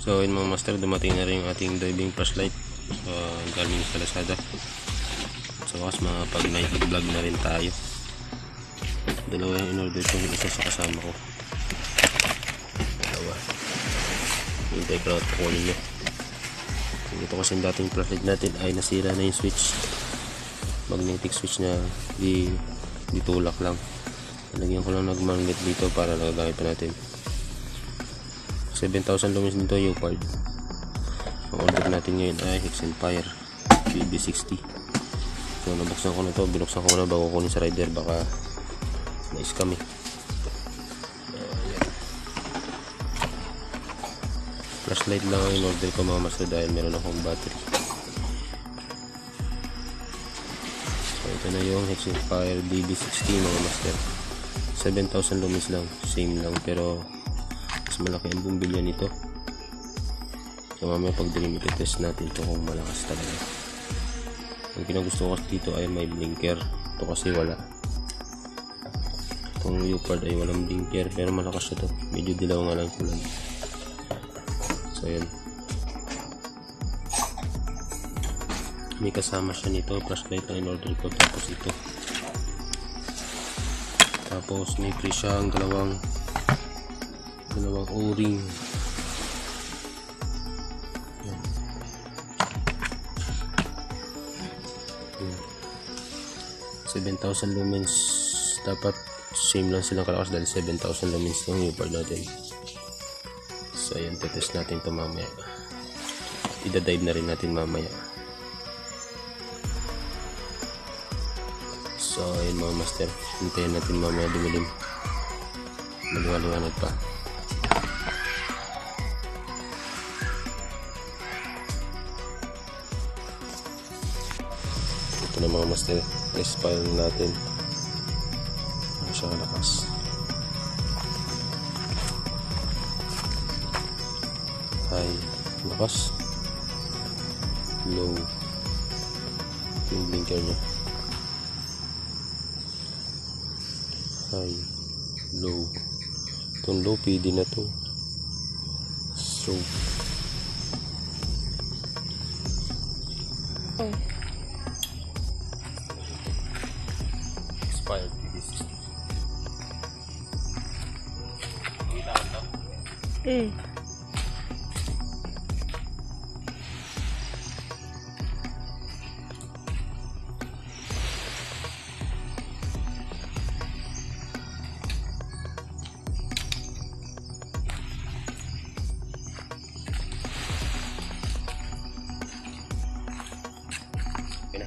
So yun mga master, dumating na rin yung ating diving flashlight galing sa Lazada. So wakas pag night vlog na rin tayo. Dalawa yung in-order ko, yung isa sa kasama ko. Dalawa. Hintay ko lang kukunin nyo. Ito kasi yung dating flashlight natin ay nasira na yung switch. Magnetic switch na di tulak lang. Nalagyan ko lang nag-magnet dito para nagagamit pa natin. 7,000 lumens dito yung UPARD. Ang order natin ngayon ay Hexenfire BB60. So nabuksan ko na to, binuksan ko na bago kunin sa rider, baka na-scam eh. Flashlight lang ang in-order ko mga master dahil meron akong battery. So ito na yung Hexenfire BB60 mga master. 7,000 lumens lang, same lang, pero mas malaki ang bumbilya nito. So mamaya pag dilim ito-test natin ito kung malakas talaga. Ang pinagusto ko dito ay may blinker. Ito kasi wala. Itong UPARD ay walang blinker, pero malakas ito. Medyo dilaw nga lang kulay. So yan. May kasama siya nito, flashlight na in-order ko, tapos ito. Tapos may free siyang dalawang o-ring. 7,000 lumens, dapat same lang silang kalakas dahil 7,000 lumens yung UPARD natin. So ayan, tetest natin ito mamaya. Ida-dive na rin natin mamaya. So ayun mga master, hintayin natin mamaya dumilim, maliwanag pa. Ito na mga master, espile natin. Ano siya kalakas. High, lakas. Low, yung blinker niya. High, low. Itong low, PD na to. So expired BB60. Okay na.